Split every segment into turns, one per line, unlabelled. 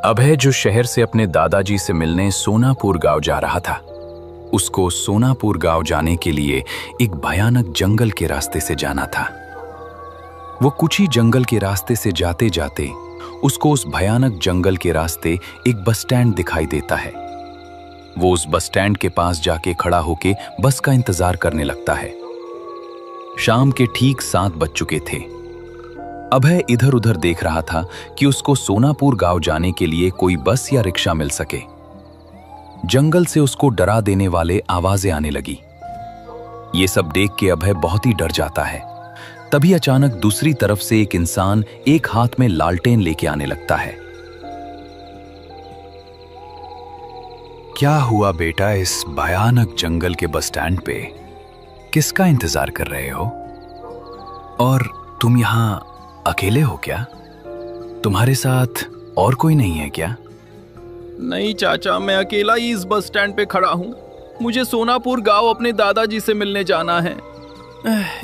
अभय जो शहर से अपने दादाजी से मिलने सोनापुर गांव जा रहा था, उसको सोनापुर गांव जाने के लिए एक भयानक जंगल के रास्ते से जाना था। वो कुछ ही जंगल के रास्ते से जाते जाते उसको उस भयानक जंगल के रास्ते एक बस स्टैंड दिखाई देता है। वो उस बस स्टैंड के पास जाके खड़ा होके बस का इंतजार करने लगता है। शाम के ठीक 7 बज चुके थे। अभय इधर उधर देख रहा था कि उसको सोनापुर गांव जाने के लिए कोई बस या रिक्शा मिल सके। जंगल से उसको डरा देने वाले आवाजें आने लगी। ये सब देख के अभय बहुत ही डर जाता है। तभी अचानक दूसरी तरफ से एक इंसान एक हाथ में लालटेन लेके आने लगता है। क्या हुआ बेटा, इस भयानक जंगल के बस स्टैंड पे किसका इंतजार कर रहे हो? और तुम यहां अकेले हो क्या? तुम्हारे साथ और कोई नहीं है क्या?
नहीं चाचा, मैं अकेला ही इस बस स्टैंड पे खड़ा हूँ। मुझे सोनापुर गांव अपने दादाजी से मिलने जाना है,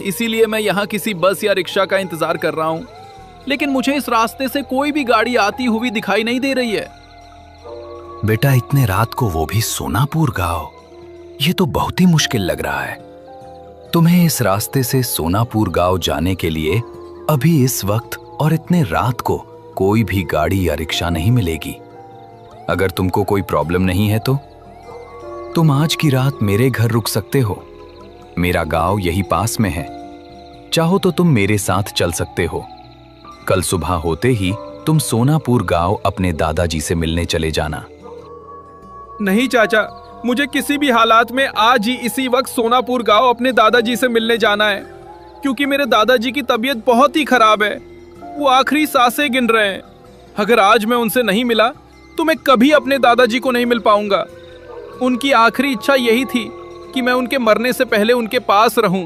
इसीलिए मैं यहाँ किसी बस या रिक्शा का इंतजार कर रहा हूँ। लेकिन मुझे इस रास्ते से कोई भी गाड़ी आती हुई दिखाई नहीं दे रही है।
बेटा, इतने रात को वो भी सोनापुर गांव, ये तो बहुत ही मुश्किल लग रहा है। तुम्हें इस रास्ते से सोनापुर गांव जाने के लिए अभी इस वक्त और इतने रात को कोई भी गाड़ी या रिक्शा नहीं मिलेगी। अगर तुमको कोई प्रॉब्लम नहीं है तो तुम आज की रात मेरे घर रुक सकते हो। मेरा गांव यही पास में है। चाहो तो तुम मेरे साथ चल सकते हो। कल सुबह होते ही तुम सोनापुर गांव अपने दादाजी से मिलने चले जाना।
नहीं चाचा, मुझे किसी भी हालात में आज ही इसी वक्त सोनापुर गांव अपने दादाजी से मिलने जाना है, क्योंकि मेरे दादाजी की तबीयत बहुत ही खराब है। वो आखिरी सांसें गिन रहे हैं। अगर आज मैं उनसे नहीं मिला तो मैं कभी अपने दादाजी को नहीं मिल पाऊंगा। उनकी आखिरी इच्छा यही थी कि मैं उनके मरने से पहले उनके पास रहूं।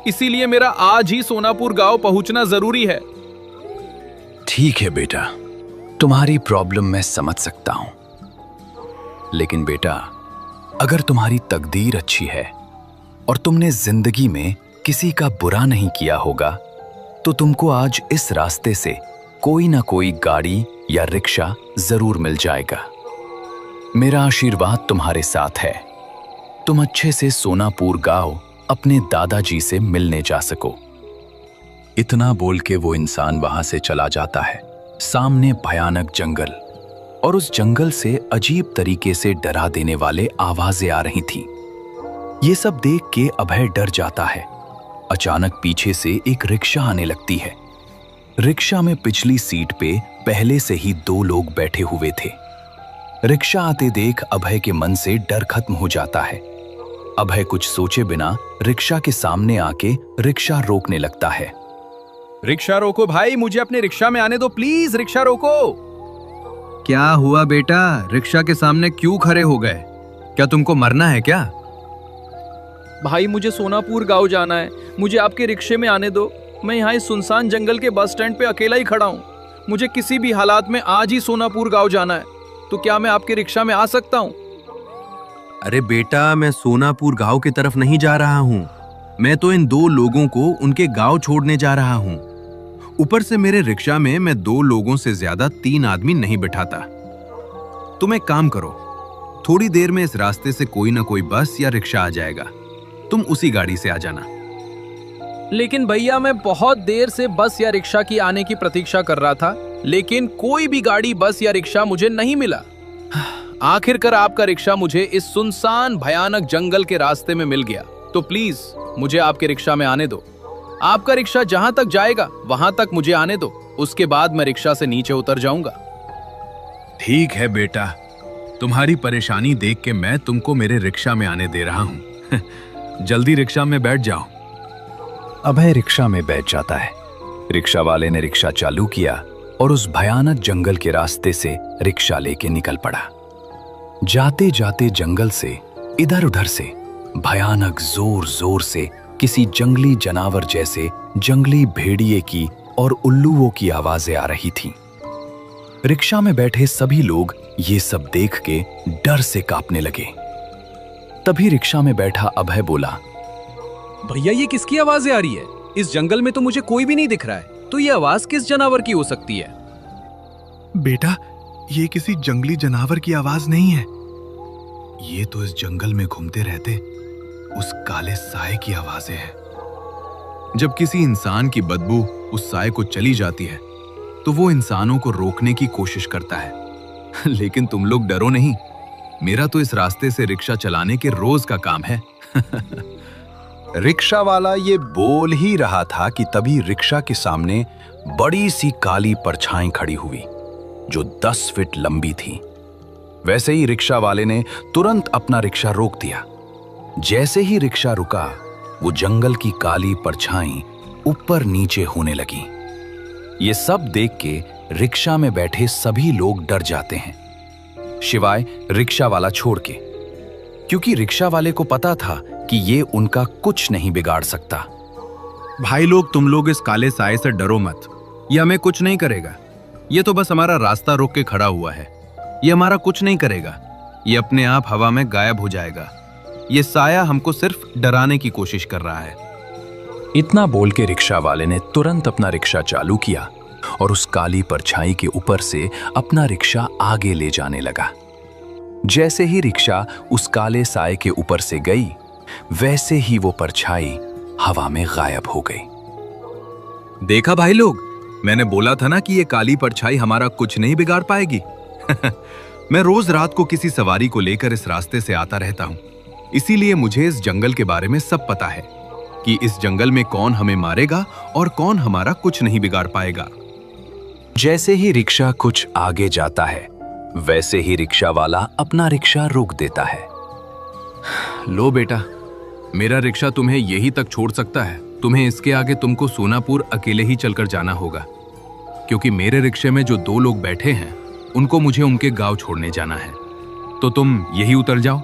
इसीलिए मेरा आज ही सोनापुर गांव पहुंचना जरूरी है।
ठीक है बेटा, तुम्हारी प्रॉब्लम मैं समझ सकता हूं। लेकिन बेटा, अगर तुम्हारी तकदीर अच्छी है और तुमने जिंदगी में किसी का बुरा नहीं किया होगा तो तुमको आज इस रास्ते से कोई ना कोई गाड़ी या रिक्शा जरूर मिल जाएगा। मेरा आशीर्वाद तुम्हारे साथ है। तुम अच्छे से सोनापुर गांव अपने दादाजी से मिलने जा सको। इतना बोल के वो इंसान वहां से चला जाता है। सामने भयानक जंगल और उस जंगल से अजीब तरीके से डरा देने वाले आवाजें आ रही थीं। ये सब देख के अभय डर जाता है। अचानक पीछे से एक रिक्शा आने लगती है। रिक्शा में पिछली सीट पे पहले से ही 2 लोग बैठे हुए थे। रिक्शा आते देख अभय के मन से डर खत्म हो जाता है। अभय कुछ सोचे बिना रिक्शा के सामने आके रिक्शा रोकने लगता है।
रिक्शा रोको भाई, मुझे अपने रिक्शा में आने दो प्लीज। रिक्शा रोको।
क्या हुआ बेटा, रिक्शा के सामने क्यों खड़े हो गए? क्या तुमको मरना है क्या?
भाई, मुझे सोनापुर गांव जाना है। मुझे आपके रिक्शे में आने दो। मैं यहाँ इस सुनसान जंगल के बस स्टैंड पे अकेला ही खड़ा हूँ। मुझे किसी भी हालात में आज ही सोनापुर गांव जाना है। तो क्या मैं आपके रिक्शा में आ सकता हूँ?
अरे बेटा, मैं सोनापुर गांव की तरफ नहीं जा रहा हूँ। मैं तो इन 2 लोगों को उनके गांव छोड़ने जा रहा हूँ। ऊपर से मेरे रिक्शा में मैं 2 लोगों से ज्यादा 3 आदमी नहीं बिठाता। तुम एक काम करो, थोड़ी देर में इस रास्ते से कोई ना कोई बस या रिक्शा आ जाएगा। तुम उसी गाड़ी से आ जाना।
लेकिन भैया, मैं बहुत देर से बस या रिक्शा की आने की प्रतीक्षा कर रहा था, लेकिन कोई भी गाड़ी, बस या रिक्शा मुझे नहीं मिला। आखिरकार आपका रिक्शा मुझे इस सुनसान भयानक जंगल के रास्ते में मिल गया। तो प्लीज मुझे आपके रिक्शा में आने दो। आपका रिक्शा जहां तक जाएगा वहां तक मुझे आने दो। उसके बाद मैं रिक्शा से नीचे उतर जाऊंगा।
ठीक है बेटा, तुम्हारी परेशानी देख के मैं तुमको मेरे रिक्शा में आने दे रहा हूं। जल्दी रिक्शा में बैठ जाओ।
अभय रिक्शा में बैठ जाता है। रिक्शा वाले ने रिक्शा चालू किया और उस भयानक जंगल के रास्ते से रिक्शा लेके निकल पड़ा। जाते जाते जंगल से इधर उधर से भयानक जोर जोर से किसी जंगली जानवर जैसे जंगली भेड़िए की और उल्लुओं की आवाजें आ रही थीं। रिक्शा में बैठे सभी लोग ये सब देख के डर से कांपने लगे। तभी रिक्शा में बैठा अभय बोला,
भैया, ये किसकी आवाजें आ रही है? इस जंगल में तो मुझे कोई भी नहीं दिख रहा है, तो ये आवाज किस जानवर की हो सकती है?
बेटा, ये किसी जंगली जानवर की आवाज नहीं है। ये तो इस जंगल में घूमते रहते उस काले साए की आवाजें हैं। जब किसी इंसान की बदबू उस साए को चली जाती है तो वो इंसानों को रोकने की कोशिश करता है। लेकिन तुम लोग डरो नहीं, मेरा तो इस रास्ते से रिक्शा चलाने के रोज का काम है।
रिक्शा वाला ये बोल ही रहा था कि तभी रिक्शा के सामने बड़ी सी काली परछाई खड़ी हुई जो 10 फीट लंबी थी। वैसे ही रिक्शा वाले ने तुरंत अपना रिक्शा रोक दिया। जैसे ही रिक्शा रुका, वो जंगल की काली परछाई ऊपर नीचे होने लगी। ये सब देख के रिक्शा में बैठे सभी लोग डर जाते हैं, सिवाय रिक्शा वाला छोड़ के, क्योंकि रिक्शा वाले को पता था कि ये उनका कुछ नहीं बिगाड़ सकता।
भाई लोग, तुम लोग इस काले साए से डरो मत, ये हमें कुछ नहीं करेगा। ये तो बस हमारा रास्ता रोक के खड़ा हुआ है। ये हमारा कुछ नहीं करेगा, ये अपने आप हवा में गायब हो जाएगा। ये साया हमको सिर्फ डराने की कोशिश कर रहा है।
इतना बोल के रिक्शा वाले ने तुरंत अपना रिक्शा चालू किया और उस काली परछाई के ऊपर से अपना रिक्शा आगे ले जाने लगा। जैसे ही रिक्शा उस काले साए के ऊपर से गई, वैसे ही वो परछाई हवा में गायब हो गई।
देखा भाई लोग, मैंने बोला था ना कि ये काली परछाई हमारा कुछ नहीं बिगाड़ पाएगी। मैं रोज रात को किसी सवारी को लेकर इस रास्ते से आता रहता हूँ, इसीलिए मुझे इस जंगल के बारे में सब पता है कि इस जंगल में कौन हमें मारेगा और कौन हमारा कुछ नहीं बिगाड़ पाएगा।
जैसे ही रिक्शा कुछ आगे जाता है, वैसे ही रिक्शा वाला अपना रिक्शा रोक देता है।
लो बेटा, मेरा रिक्शा तुम्हें यहीं तक छोड़ सकता है। तुम्हें इसके आगे तुमको सोनापुर अकेले ही चलकर जाना होगा, क्योंकि मेरे रिक्शे में जो 2 लोग बैठे हैं उनको मुझे उनके गांव छोड़ने जाना है। तो तुम यही उतर जाओ।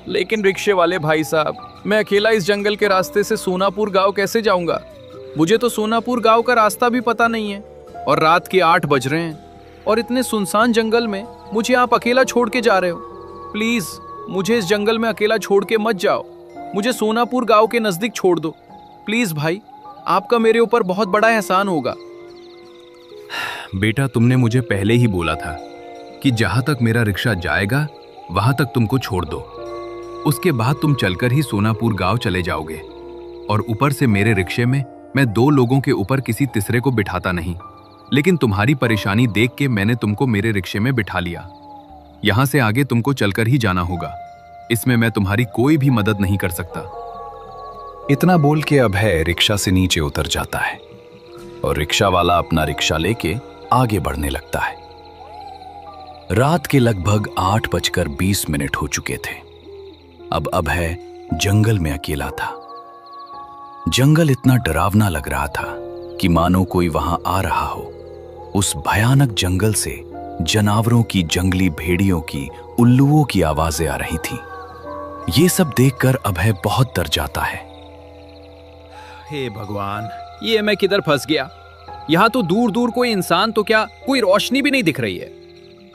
लेकिन रिक्शे वाले भाई साहब, मैं अकेला इस जंगल के रास्ते से सोनापुर गांव कैसे जाऊंगा? मुझे तो सोनापुर गांव का रास्ता भी पता नहीं है, और रात के 8 बज रहे हैं, और इतने सुनसान जंगल में मुझे आप अकेला छोड़ के जा रहे हो। प्लीज मुझे इस जंगल में अकेला छोड़ के मत जाओ, मुझे सोनापुर गांव के नजदीक छोड़ दो। प्लीज भाई, आपका मेरे ऊपर बहुत बड़ा एहसान होगा।
बेटा, तुमने मुझे पहले ही बोला था कि जहां तक मेरा रिक्शा जाएगा वहां तक तुमको छोड़ दो। उसके बाद तुम चलकर ही सोनापुर गांव चले जाओगे, और ऊपर से मेरे रिक्शे में मैं 2 लोगों के ऊपर किसी तीसरे को बिठाता नहीं। लेकिन तुम्हारी परेशानी देख के मैंने तुमको मेरे रिक्शे में बिठा लिया। यहां से आगे तुमको चलकर ही जाना होगा, इसमें मैं तुम्हारी कोई भी मदद नहीं कर सकता।
इतना बोल के अभय रिक्शा से नीचे उतर जाता है और रिक्शा वाला अपना रिक्शा लेके आगे बढ़ने लगता है। रात के लगभग 8:20 हो चुके थे। अब अभय जंगल में अकेला था। जंगल इतना डरावना लग रहा था कि मानो कोई वहां आ रहा हो। उस भयानक जंगल से जानवरों की, जंगली भेड़ियों की, उल्लुओं की आवाजें आ रही थी। ये सब देखकर अभय बहुत डर जाता है।
हे भगवान, ये मैं किधर फंस गया? यहाँ तो दूर दूर कोई इंसान तो क्या, कोई रोशनी भी नहीं दिख रही है।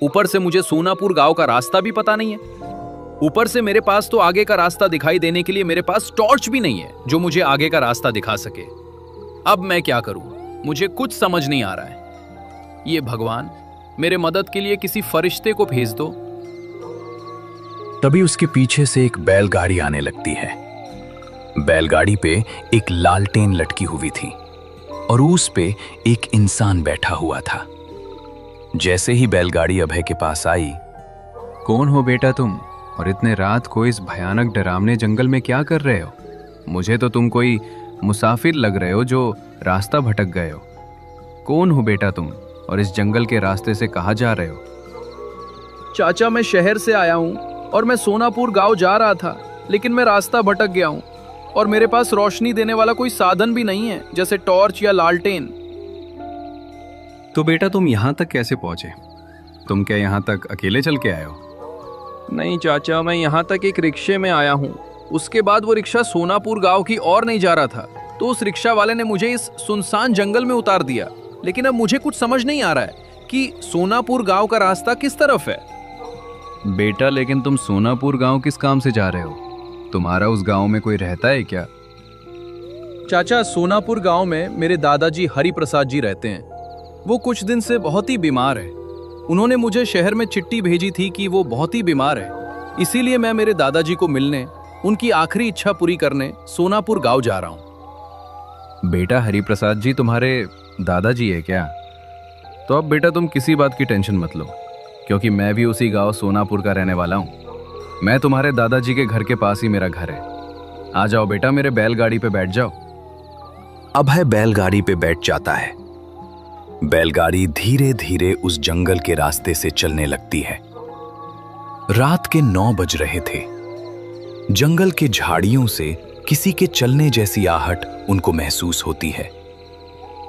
ऊपर से मुझे सोनापुर गांव का रास्ता भी पता नहीं है। ऊपर से मेरे पास तो आगे का रास्ता दिखाई देने के लिए मेरे पास टॉर्च भी नहीं है जो मुझे आगे का रास्ता दिखा सके। अब मैं क्या करूं? मुझे कुछ समझ नहीं आ रहा है। ये भगवान, मेरे मदद के लिए किसी फरिश्ते को भेज दो।
तभी उसके पीछे से एक बैलगाड़ी आने लगती है। बैलगाड़ी पे एक लालटेन लटकी हुई थी और उस पे एक इंसान बैठा हुआ था। जैसे ही बैलगाड़ी अभय के पास आई,
कौन हो बेटा तुम, और इतने रात को इस भयानक डरावने जंगल में क्या कर रहे हो? मुझे तो तुम कोई मुसाफिर लग रहे हो जो रास्ता भटक गए हो। कौन हो बेटा तुम, और इस जंगल के रास्ते से कहाँ जा रहे हो?
चाचा, मैं शहर से आया हूँ और मैं सोनापुर गांव जा रहा था, लेकिन मैं रास्ता भटक गया हूँ और मेरे पास रोशनी देने वाला कोई साधन भी नहीं है, जैसे टॉर्च या लालटेन।
तो बेटा तुम यहाँ तक कैसे पहुंचे? तुम क्या यहाँ तक अकेले चल के आए हो?
नहीं चाचा, मैं यहाँ तक एक रिक्शे में आया हूँ। उसके बाद वो रिक्शा सोनापुर गांव की ओर नहीं जा रहा था, तो उस रिक्शा वाले ने मुझे इस सुनसान जंगल में उतार दिया। लेकिन अब मुझे कुछ समझ नहीं आ रहा है कि सोनापुर गांव का रास्ता किस तरफ है।
बेटा, लेकिन तुम सोनापुर गांव किस काम से जा रहे हो? तुम्हारा उस गांव में कोई रहता है क्या?
चाचा, सोनापुर गांव में मेरे दादाजी हरि प्रसाद जी रहते हैं। वो कुछ दिन से बहुत ही बीमार है।
उन्होंने मुझे शहर में चिट्ठी भेजी थी कि वो बहुत ही बीमार है, इसीलिए मैं मेरे दादाजी को मिलने, उनकी आखिरी इच्छा पूरी करने सोनापुर गांव जा रहा हूं। बेटा हरिप्रसाद जी तुम्हारे दादाजी है क्या? तो अब बेटा तुम किसी बात की टेंशन मत लो, क्योंकि मैं भी उसी गांव सोनापुर का रहने वाला हूं। मैं तुम्हारे दादाजी के घर के पास ही मेरा घर है। आ जाओ बेटा, मेरे बैलगाड़ी पे बैठ जाओ।
अभय बैलगाड़ी पे बैठ जाता है। बैलगाड़ी धीरे धीरे उस जंगल के रास्ते से चलने लगती है। रात के 9 बज रहे थे। जंगल के झाड़ियों से किसी के चलने जैसी आहट उनको महसूस होती है,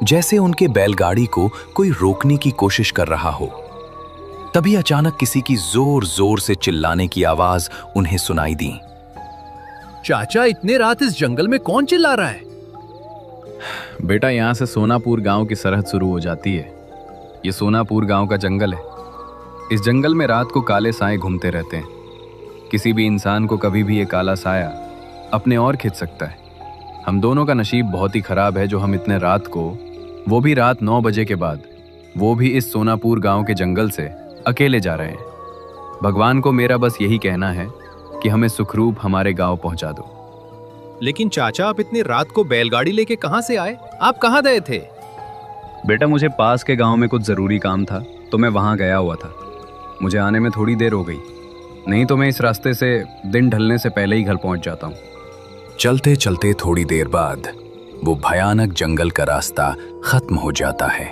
जैसे उनके बैलगाड़ी को कोई रोकने की कोशिश कर रहा हो। तभी अचानक किसी की जोर जोर से चिल्लाने की आवाज उन्हें सुनाई दी।
चाचा, इतने रात इस जंगल में कौन चिल्ला रहा है? बेटा, यहां से सोनापुर गांव की सरहद शुरू हो जाती है। ये सोनापुर गांव का जंगल है। इस जंगल में रात को काले साए घूमते रहते हैं। किसी भी इंसान को कभी भी ये काला साया अपने और खींच सकता है। हम दोनों का नसीब बहुत ही खराब है जो हम इतने रात को, वो भी रात 9 बजे के बाद, वो भी इस सोनापुर गांव के जंगल से अकेले जा रहे हैं। भगवान को मेरा बस यही कहना है कि हमें सुखरूप हमारे गांव पहुंचा दो।
लेकिन चाचा, आप इतनी रात को बैलगाड़ी लेके कहां से आए? आप कहां गए थे?
बेटा, मुझे पास के गांव में कुछ ज़रूरी काम था, तो मैं वहां गया हुआ था। मुझे आने में थोड़ी देर हो गई, नहीं तो मैं इस रास्ते से दिन ढलने से पहले ही घर पहुंच जाता हूँ।
चलते चलते थोड़ी देर बाद वो भयानक जंगल का रास्ता खत्म हो जाता है।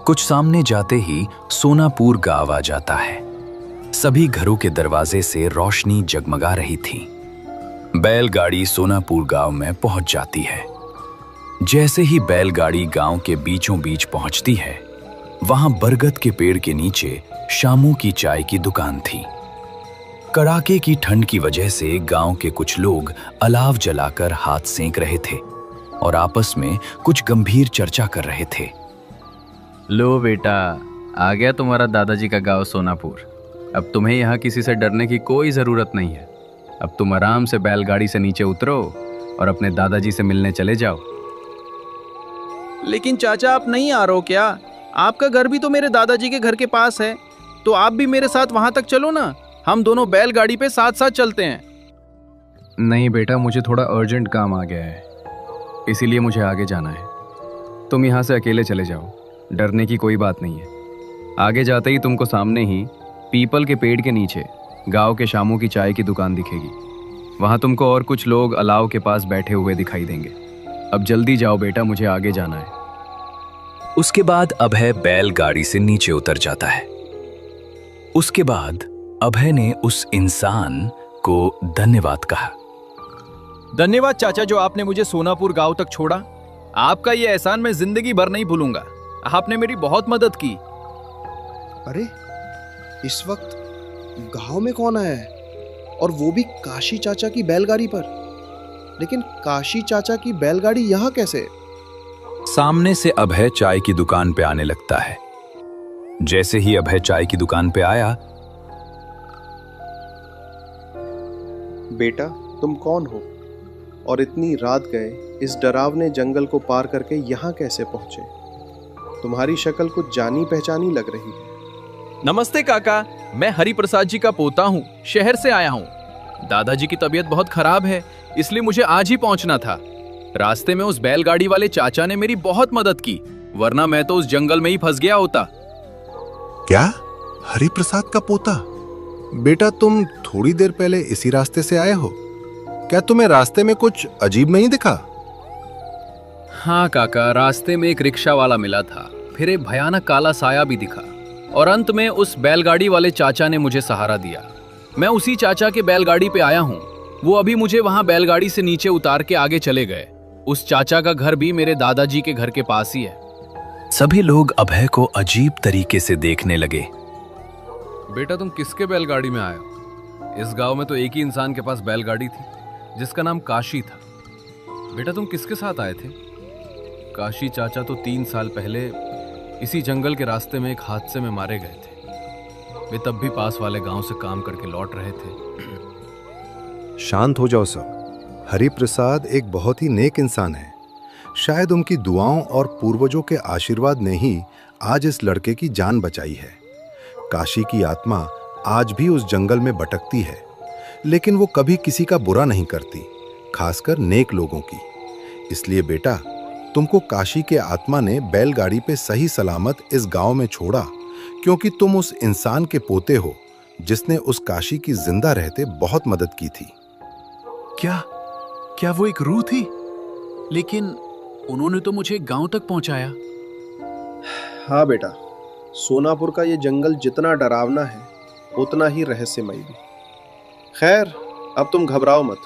कुछ सामने जाते ही सोनापुर गांव आ जाता है। सभी घरों के दरवाजे से रोशनी जगमगा रही थी। बैलगाड़ी सोनापुर गांव में पहुंच जाती है। जैसे ही बैलगाड़ी गांव के बीचों बीच पहुंचती है, वहां बरगद के पेड़ के नीचे शामू की चाय की दुकान थी। कड़ाके की ठंड की वजह से गांव के कुछ लोग अलाव जलाकर हाथ सेंक रहे थे और आपस में कुछ गंभीर चर्चा कर रहे थे।
लो बेटा, आ गया तुम्हारा दादाजी का गांव सोनापुर। अब तुम्हें यहाँ किसी से डरने की कोई ज़रूरत नहीं है। अब तुम आराम से बैलगाड़ी से नीचे उतरो और अपने दादाजी से मिलने चले जाओ।
लेकिन चाचा, आप नहीं आ रहे हो क्या? आपका घर भी तो मेरे दादाजी के घर के पास है, तो आप भी मेरे साथ वहां तक चलो ना। हम दोनों बैलगाड़ी पे साथ साथ चलते हैं।
नहीं बेटा, मुझे थोड़ा अर्जेंट काम आ गया है, इसीलिए मुझे आगे जाना है। तुम यहाँ से अकेले चले जाओ, डरने की कोई बात नहीं है। आगे जाते ही तुमको सामने ही पीपल के पेड़ के नीचे गांव के शामू की चाय की दुकान दिखेगी। वहाँ तुमको और कुछ लोग अलाव के पास बैठे हुए दिखाई देंगे। अब जल्दी जाओ बेटा, मुझे आगे जाना है।
उसके बाद अभय बैलगाड़ी से नीचे उतर जाता है। उसके बाद अभय ने उस इंसान को धन्यवाद कहा।
धन्यवाद चाचा, जो आपने मुझे सोनापुर गांव तक छोड़ा। आपका ये एहसान मैं जिंदगी भर नहीं भूलूंगा। आपने मेरी बहुत मदद की।
अरे, इस वक्त गांव में कौन आया है? और वो भी काशी चाचा की बैलगाड़ी पर। लेकिन काशी चाचा की बैलगाड़ी यहाँ कैसे?
सामने से अभय चाय की दुकान पे आने लगता है। जैसे ही अभय चाय की दुकान पे आया,
बेटा, तुम कौन हो और इतनी रात गए इस डरावने जंगल को पार करके यहाँ कैसे पहुंचे? तुम्हारी शक्ल कुछ जानी पहचानी लग रही है।
नमस्ते काका, मैं हरिप्रसाद जी का पोता हूँ, शहर से आया हूँ। दादाजी की तबीयत बहुत खराब है, इसलिए मुझे आज ही पहुंचना था। रास्ते में उस बैलगाड़ी वाले चाचा ने मेरी बहुत मदद की, वरना मैं तो उस जंगल में ही फंस गया होता।
क्या? हरिप्रसाद का पोता? बेटा, तुम थोड़ी देर पहले इसी रास्ते से आए हो। क्या तुम्हें रास्ते में कुछ अजीब नहीं दिखा?
हाँ काका, रास्ते में एक रिक्शा वाला मिला था, फिर एक भयानक काला साया भी दिखा, और अंत में उस बैलगाड़ी वाले चाचा ने मुझे सहारा दिया। मैं उसी चाचा के बैलगाड़ी पे आया हूँ। वो अभी मुझे वहां बैलगाड़ी से नीचे उतार के आगे चले गए। उस चाचा का घर भी मेरे दादाजी के घर के पास ही है।
सभी लोग अभय को अजीब तरीके से देखने लगे।
बेटा, तुम किसके बैलगाड़ी में आए हो? इस गांव में तो एक ही इंसान के पास बैलगाड़ी थी, जिसका नाम काशी था। बेटा, तुम किसके साथ आए थे? काशी चाचा तो 3 साल पहले इसी जंगल के रास्ते में एक हादसे में मारे गए थे। वे तब भी पास वाले गांव से काम करके लौट रहे थे।
शांत हो जाओ सब। हरिप्रसाद एक बहुत ही नेक इंसान है। शायद उनकी दुआओं और पूर्वजों के आशीर्वाद ने ही आज इस लड़के की जान बचाई है। काशी की आत्मा आज भी उस जंगल में भटकती है, लेकिन वो कभी किसी का बुरा नहीं करती, खासकर नेक लोगों की। इसलिए बेटा, तुमको काशी के आत्मा ने बैलगाड़ी पे सही सलामत इस गांव में छोड़ा, क्योंकि तुम उस इंसान के पोते हो जिसने उस काशी की जिंदा रहते बहुत मदद की थी।
क्या वो एक रूह थी? लेकिन उन्होंने तो मुझे गांव तक पहुंचाया।
हाँ बेटा, सोनापुर का ये जंगल जितना डरावना है उतना ही रहस्यमय भी। खैर, अब तुम घबराओ मत।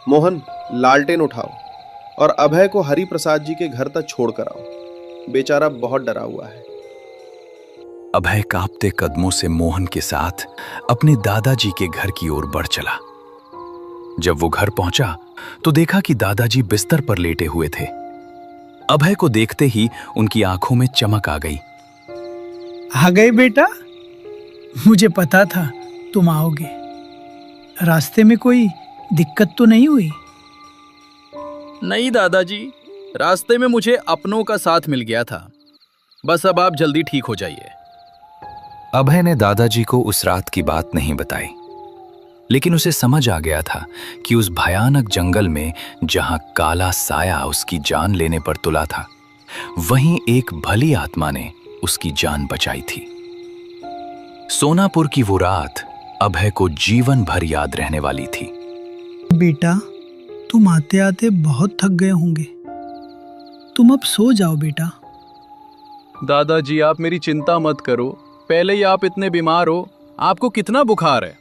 मोहन, लालटेन उठाओ और अभय को हरि प्रसाद जी के घर तक छोड़ कर आओ। बेचारा बहुत डरा हुआ है।
अभय कांपते कदमों से मोहन के साथ अपने दादाजी के घर की ओर बढ़ चला। जब वो घर पहुंचा तो देखा कि दादाजी बिस्तर पर लेटे हुए थे। अभय को देखते ही उनकी आंखों में चमक आ गई।
आ गए बेटा? मुझे पता था तुम आओगे। रास्ते में कोई दिक्कत तो नहीं हुई?
नहीं दादाजी, रास्ते में मुझे अपनों का साथ मिल गया था। बस अब आप जल्दी ठीक हो जाइए।
अभय ने दादाजी को उस रात की बात नहीं बताई, लेकिन उसे समझ आ गया था कि उस भयानक जंगल में जहां काला साया उसकी जान लेने पर तुला था, वहीं एक भली आत्मा ने उसकी जान बचाई थी। सोनापुर की वो रात अभय को जीवन भर याद रहने वाली थी।
बेटा, तुम आते आते बहुत थक गए होंगे। तुम अब सो जाओ बेटा।
दादाजी, आप मेरी चिंता मत करो। पहले ही आप इतने बीमार हो। आपको कितना बुखार है?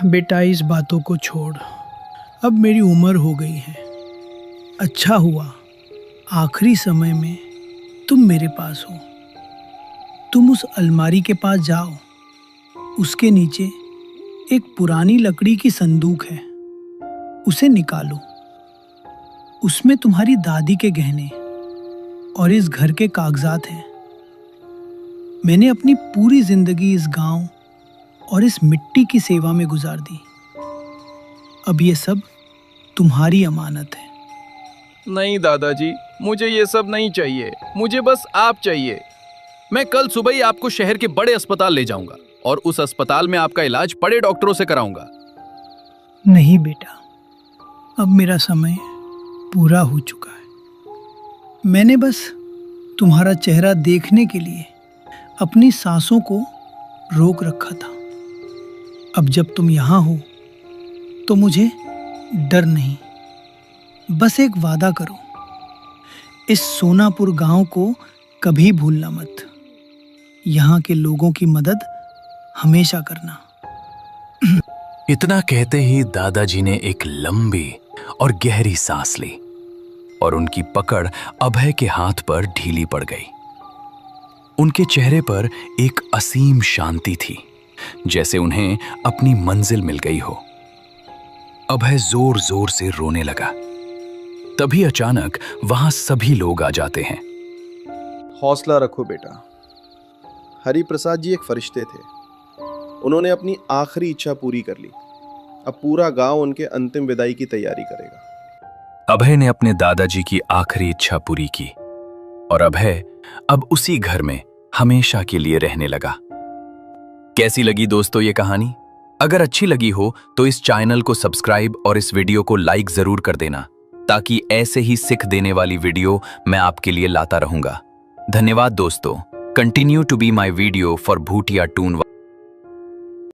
बेटा, इस बातों को छोड़। अब मेरी उम्र हो गई है। अच्छा हुआ आखिरी समय में तुम मेरे पास हो। तुम उस अलमारी के पास जाओ। उसके नीचे एक पुरानी लकड़ी की संदूक है, उसे निकालो। उसमें तुम्हारी दादी के गहने और इस घर के कागजात हैं। मैंने अपनी पूरी जिंदगी इस गांव और इस मिट्टी की सेवा में गुजार दी। अब ये सब तुम्हारी अमानत है।
नहीं दादाजी, मुझे ये सब नहीं चाहिए। मुझे बस आप चाहिए। मैं कल सुबह ही आपको शहर के बड़े अस्पताल ले जाऊंगा और उस अस्पताल में आपका इलाज बड़े डॉक्टरों से कराऊंगा।
नहीं बेटा, अब मेरा समय पूरा हो चुका है। मैंने बस तुम्हारा चेहरा देखने के लिए अपनी सांसों को रोक रखा था। अब जब तुम यहाँ हो तो मुझे डर नहीं। बस एक वादा करो, इस सोनापुर गांव को कभी भूलना मत। यहाँ के लोगों की मदद हमेशा करना।
इतना कहते ही दादाजी ने एक लंबी और गहरी सांस ली और उनकी पकड़ अभय के हाथ पर ढीली पड़ गई। उनके चेहरे पर एक असीम शांति थी, जैसे उन्हें अपनी मंजिल मिल गई हो। अभय जोर जोर से रोने लगा। तभी अचानक वहां सभी लोग आ जाते हैं।
हौसला रखो बेटा। हरि प्रसाद जी एक फरिश्ते थे। उन्होंने अपनी आखिरी इच्छा पूरी कर ली। अब पूरा गांव उनके अंतिम विदाई की तैयारी करेगा।
अभय ने अपने दादाजी की आखिरी इच्छा पूरी की और अभय अब उसी घर में हमेशा के लिए रहने लगा। कैसी लगी दोस्तों ये कहानी? अगर अच्छी लगी हो तो इस चैनल को सब्सक्राइब और इस वीडियो को लाइक जरूर कर देना, ताकि ऐसे ही सिख देने वाली वीडियो मैं आपके लिए लाता रहूंगा। धन्यवाद दोस्तों। Continue to be my video for भूटिया टून।